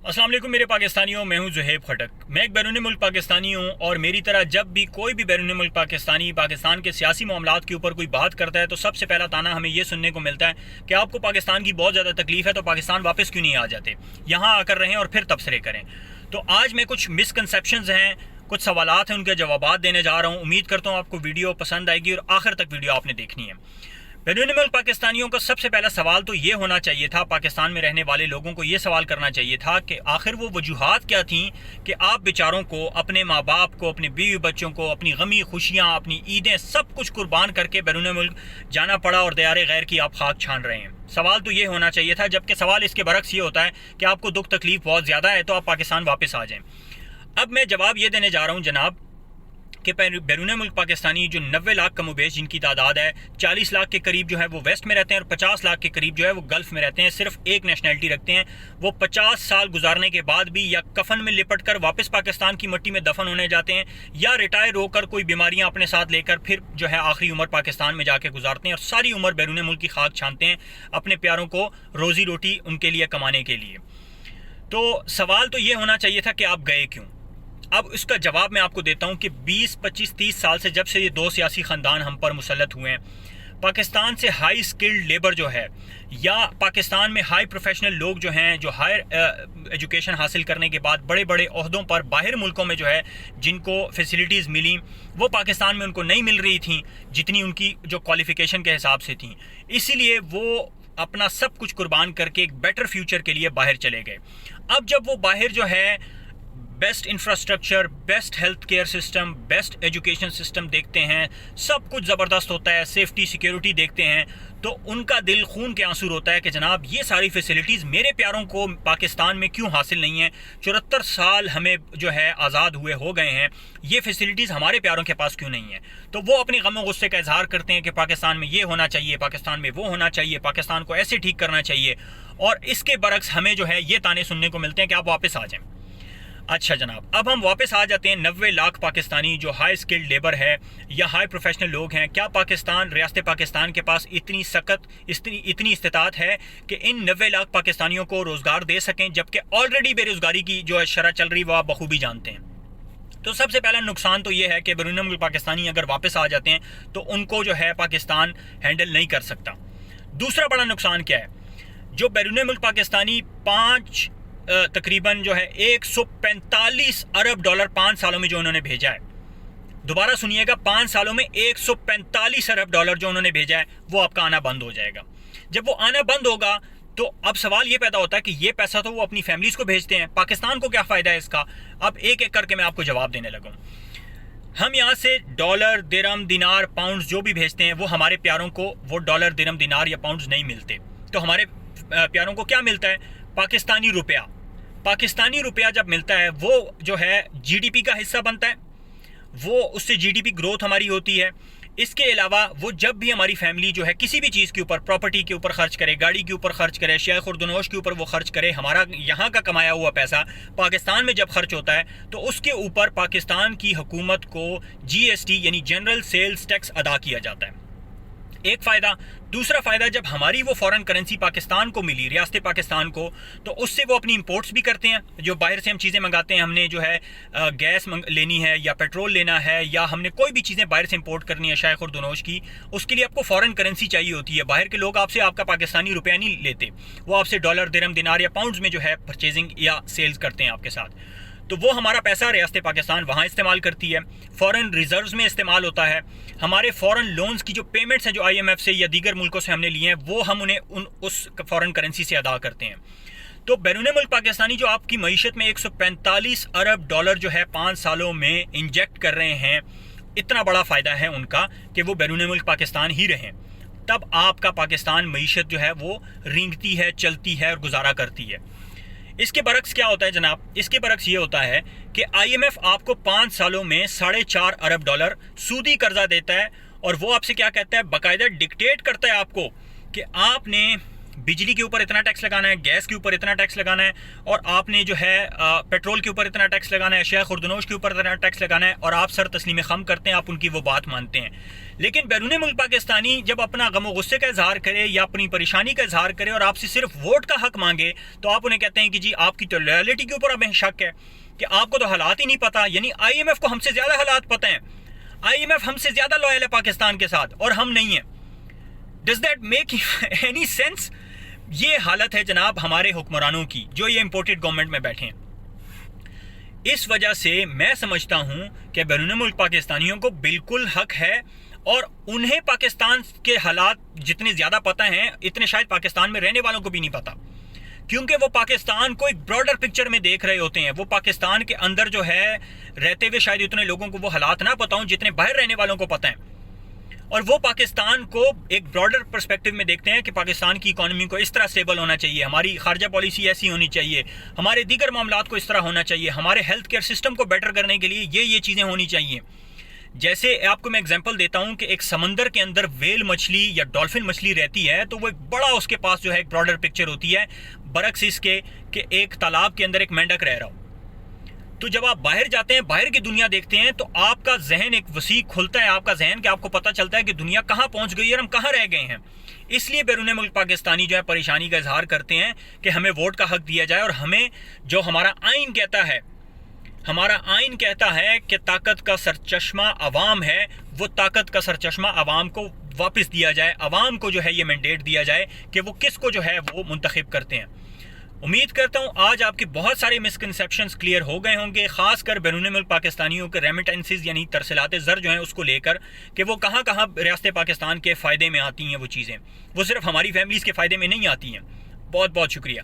अस्सलाम वालेकुम मेरे पाकिस्तानियों, मैं हूं ज़ुहैब खटक। मैं एक बैरून मुल्क पाकिस्तानी हूं और मेरी तरह जब भी कोई भी बैरून मुल्क पाकिस्तानी पाकिस्तान के सियासी मामलात के ऊपर कोई बात करता है तो सबसे पहला ताना हमें ये सुनने को मिलता है कि आपको पाकिस्तान की बहुत ज़्यादा तकलीफ़ है तो पाकिस्तान वापस क्यों नहीं आ जाते, यहाँ आकर रहें और फिर तबसरे करें। तो आज मैं कुछ मिसकंसेप्शंस हैं, कुछ सवालात हैं, उनके जवाब देने जा रहा हूँ। उम्मीद करता हूँ आपको वीडियो पसंद आएगी और आखिर तक वीडियो आपने देखनी है। बैरून मुल्क पाकिस्तानियों का सबसे पहला सवाल तो ये होना चाहिए था, पाकिस्तान में रहने वाले लोगों को ये सवाल करना चाहिए था कि आखिर वो वजूहात क्या थी कि आप बेचारों को, अपने माँ बाप को, अपने बीवी बच्चों को, अपनी गमी खुशियाँ, अपनी ईदें, सब कुछ कुर्बान करके बैरून मुल्क जाना पड़ा और दयारे गैर की आप खाक छान रहे हैं। सवाल तो ये होना चाहिए था, जबकि सवाल इसके बरक्स ये होता है कि आपको दुख तकलीफ बहुत ज़्यादा है तो आप पाकिस्तान वापस आ जाएँ। अब मैं जवाब ये देने जा रहा हूँ जनाब कि बैरून मुल्क पाकिस्तानी जो 90 लाख कमोबेश जिनकी तादाद है, 40 लाख के करीब जो है वो वेस्ट में रहते हैं और 50 लाख के करीब जो है वो गल्फ़ में रहते हैं, सिर्फ एक नेशनैलिटी रखते हैं। वो 50 साल गुजारने के बाद भी या कफन में लिपट कर वापस पाकिस्तान की मिट्टी में दफन होने जाते हैं या रिटायर होकर कोई बीमारियां अपने साथ लेकर फिर जो है आखिरी उम्र पाकिस्तान में जाके गुजारते हैं और सारी उम्र बैरून मुल्क की खाक छानते हैं अपने प्यारों को रोज़ी रोटी उनके लिए कमाने के लिए। तो सवाल तो ये होना चाहिए था कि आप गए क्यों। अब इसका जवाब मैं आपको देता हूं कि 20, 25, 30 साल से जब से ये दो सियासी ख़ानदान हम पर मुसल्लत हुए हैं, पाकिस्तान से हाई स्किल्ड लेबर जो है या पाकिस्तान में हाई प्रोफेशनल लोग जो हैं, जो हायर एजुकेशन हासिल करने के बाद बड़े बड़े ओहदों पर बाहर मुल्कों में जो है जिनको फैसिलिटीज़ मिली वो पाकिस्तान में उनको नहीं मिल रही थी जितनी उनकी जो क्वालिफ़िकेशन के हिसाब से थी। इसीलिए वो अपना सब कुछ कुर्बान करके एक बेटर फ्यूचर के लिए बाहर चले गए। अब जब वो बाहर जो है best infrastructure, best health care system, best education system देखते हैं, सब कुछ ज़बरदस्त होता है, सेफ्टी सिक्योरिटी देखते हैं, तो उनका दिल खून के आंसू होता है कि जनाब ये सारी फैसिलिटीज़ मेरे प्यारों को पाकिस्तान में क्यों हासिल नहीं है। 74 साल हमें जो है आज़ाद हुए हो गए हैं, ये फैसिलिटीज़ हमारे प्यारों के पास क्यों नहीं है। तो वो अपने गम और गुस्से का इजहार करते हैं कि पाकिस्तान में ये होना चाहिए, पाकिस्तान में वो होना चाहिए, पाकिस्तान को ऐसे ठीक करना चाहिए, और इसके बरक्स हमें जो है ये ताने सुनने को मिलते हैं कि आप वापस आ जाएँ। अच्छा जनाब, अब हम वापस आ जाते हैं 90 लाख पाकिस्तानी जो हाई स्किल्ड लेबर है या हाई प्रोफेशनल लोग हैं। क्या पाकिस्तान, रियासत पाकिस्तान के पास इतनी सख्त, इतनी इस्तिताअत है कि इन 90 लाख पाकिस्तानियों को रोज़गार दे सकें, जबकि ऑलरेडी बेरोज़गारी की जो है शरह चल रही वो आप बखूबी जानते हैं। तो सबसे पहला नुकसान तो ये है कि बैरून मुल्क पाकिस्तानी अगर वापस आ जाते हैं तो उनको जो है पाकिस्तान हैंडल नहीं कर सकता। दूसरा बड़ा नुकसान क्या है, जो बैरून मुल्क पाकिस्तानी तकरीबन जो है 145 अरब डॉलर 5 सालों में जो उन्होंने भेजा है, दोबारा सुनिएगा, 5 सालों में 145 अरब डॉलर जो उन्होंने भेजा है वो आपका आना बंद हो जाएगा। जब वो आना बंद होगा तो अब सवाल ये पैदा होता है कि ये पैसा तो वो अपनी फैमिलीज़ को भेजते हैं, पाकिस्तान को क्या फ़ायदा है इसका। अब एक एक करके मैं आपको जवाब देने लगा। हम यहाँ से डॉलर, दिरहम, दिनार, पाउंड्स जो भी भेजते हैं वो हमारे प्यारों को वो डॉलर, दिरहम, दिनार या पाउंड्स नहीं मिलते। तो हमारे प्यारों को क्या मिलता है? पाकिस्तानी रुपया। पाकिस्तानी रुपया जब मिलता है वो जो है जीडीपी का हिस्सा बनता है, वो उससे जीडीपी ग्रोथ हमारी होती है। इसके अलावा वो जब भी हमारी फैमिली जो है किसी भी चीज़ के ऊपर, प्रॉपर्टी के ऊपर खर्च करे, गाड़ी के ऊपर खर्च करे, शेख और दुनोश के ऊपर वो खर्च करे, हमारा यहाँ का कमाया हुआ पैसा पाकिस्तान में जब खर्च होता है तो उसके ऊपर पाकिस्तान की हुकूमत को जीएसटी यानी जनरल सेल्स टैक्स अदा किया जाता है। एक फ़ायदा। दूसरा फ़ायदा, जब हमारी वो फ़ॉरेन करेंसी पाकिस्तान को मिली, रियासत पाकिस्तान को, तो उससे वो अपनी इंपोर्ट्स भी करते हैं। जो बाहर से हम चीज़ें मंगाते हैं, हमने जो है गैस लेनी है या पेट्रोल लेना है या हमने कोई भी चीज़ें बाहर से इंपोर्ट करनी है शायख और दुनोश की, उसके लिए आपको फ़ॉरेन करेंसी चाहिए होती है। बाहर के लोग आपसे आपका पाकिस्तानी रुपया नहीं लेते, वो आपसे डॉलर, दिरहम, दिनार या पाउंड्स में जो है परचेजिंग या सेल्स करते हैं आपके साथ। तो वो हमारा पैसा रियासत पाकिस्तान वहाँ इस्तेमाल करती है, फ़ॉरेन रिजर्व्स में इस्तेमाल होता है। हमारे फ़ॉरेन लोन्स की जो पेमेंट्स हैं जो IMF से या दीगर मुल्कों से हमने लिए हैं वो हम उन्हें उस फ़ॉरेन करेंसी से अदा करते हैं। तो बैरून मुल्क पाकिस्तानी जो आपकी मईशत में 145 अरब डॉलर जो है 5 सालों में इंजेक्ट कर रहे हैं, इतना बड़ा फ़ायदा है उनका कि वो बैरून मुल्क पाकिस्तान ही रहें, तब आपका पाकिस्तान मईशत जो है वो रेंगती है, चलती है और गुजारा करती है। इसके बरक्स क्या होता है जनाब? इसके बरक्स ये होता है कि IMF आपको 5 सालों में 4.5 अरब डॉलर सूदी कर्जा देता है और वो आपसे क्या कहता है, बाकायदा डिक्टेट करता है आपको कि आपने بجلی کے اوپر اتنا ٹیکس لگانا ہے، گیس کے اوپر اتنا ٹیکس لگانا ہے، اور آپ نے جو ہے پیٹرول کے اوپر اتنا ٹیکس لگانا ہے، اشیاء خوردنوش کے اوپر اتنا ٹیکس لگانا ہے، اور آپ سر تسلیم خم کرتے ہیں، آپ ان کی وہ بات مانتے ہیں۔ لیکن بیرون ملک پاکستانی جب اپنا غم و غصے کا اظہار کرے یا اپنی پریشانی کا اظہار کرے اور آپ سے صرف ووٹ کا حق مانگے، تو آپ انہیں کہتے ہیں کہ جی آپ کی تو لائلٹی کے اوپر ہمیں شک ہے کہ آپ کو تو حالات ہی نہیں پتہ۔ یعنی آئی ایم ایف کو ہم سے زیادہ حالات پتہ ہیں، آئی ایم ایف ہم سے زیادہ لوئل ہے پاکستان کے ساتھ اور ہم نہیں ہیں۔ Does that make any sense? یہ حالت ہے جناب ہمارے حکمرانوں کی جو یہ امپورٹڈ گورنمنٹ میں بیٹھے ہیں۔ اس وجہ سے میں سمجھتا ہوں کہ بیرون ملک پاکستانیوں کو بالکل حق ہے، اور انہیں پاکستان کے حالات جتنے زیادہ پتہ ہیں اتنے شاید پاکستان میں رہنے والوں کو بھی نہیں پتہ، کیونکہ وہ پاکستان کو ایک براڈر پکچر میں دیکھ رہے ہوتے ہیں۔ وہ پاکستان کے اندر جو ہے رہتے ہوئے شاید اتنے لوگوں کو وہ حالات نہ پتہ ہوں جتنے باہر رہنے والوں کو پتہ ہیں، اور وہ پاکستان کو ایک براڈر پرسپیکٹو میں دیکھتے ہیں کہ پاکستان کی اکانومی کو اس طرح سٹیبل ہونا چاہیے، ہماری خارجہ پالیسی ایسی ہونی چاہیے، ہمارے دیگر معاملات کو اس طرح ہونا چاہیے، ہمارے ہیلتھ کیئر سسٹم کو بیٹر کرنے کے لیے یہ چیزیں ہونی چاہیے۔ جیسے آپ کو میں اگزامپل دیتا ہوں کہ ایک سمندر کے اندر ویل مچھلی یا ڈولفن مچھلی رہتی ہے، تو وہ ایک بڑا اس کے پاس جو ہے ایک براڈر پکچر ہوتی ہے، برعکس اس کے کہ ایک تالاب کے اندر ایک مینڈک رہ رہا ہو۔ تو جب آپ باہر جاتے ہیں، باہر کی دنیا دیکھتے ہیں، تو آپ کا ذہن ایک وسیع کھلتا ہے، آپ کا ذہن کہ آپ کو پتہ چلتا ہے کہ دنیا کہاں پہنچ گئی ہے اور ہم کہاں رہ گئے ہیں۔ اس لیے بیرون ملک پاکستانی جو ہے پریشانی کا اظہار کرتے ہیں کہ ہمیں ووٹ کا حق دیا جائے، اور ہمیں جو ہمارا آئین کہتا ہے، ہمارا آئین کہتا ہے کہ طاقت کا سرچشمہ عوام ہے، وہ طاقت کا سرچشمہ عوام کو واپس دیا جائے، عوام کو جو ہے یہ مینڈیٹ دیا جائے کہ وہ کس کو جو ہے وہ منتخب کرتے ہیں۔ امید کرتا ہوں آج آپ کی بہت سارے مسکنسیپشنز کلیئر ہو گئے ہوں گے، خاص کر بیرون ملک پاکستانیوں کے ریمیٹنسز یعنی ترسیلات زر جو ہیں اس کو لے کر، کہ وہ کہاں کہاں ریاست پاکستان کے فائدے میں آتی ہیں وہ چیزیں، وہ صرف ہماری فیملیز کے فائدے میں نہیں آتی ہیں۔ بہت بہت شکریہ۔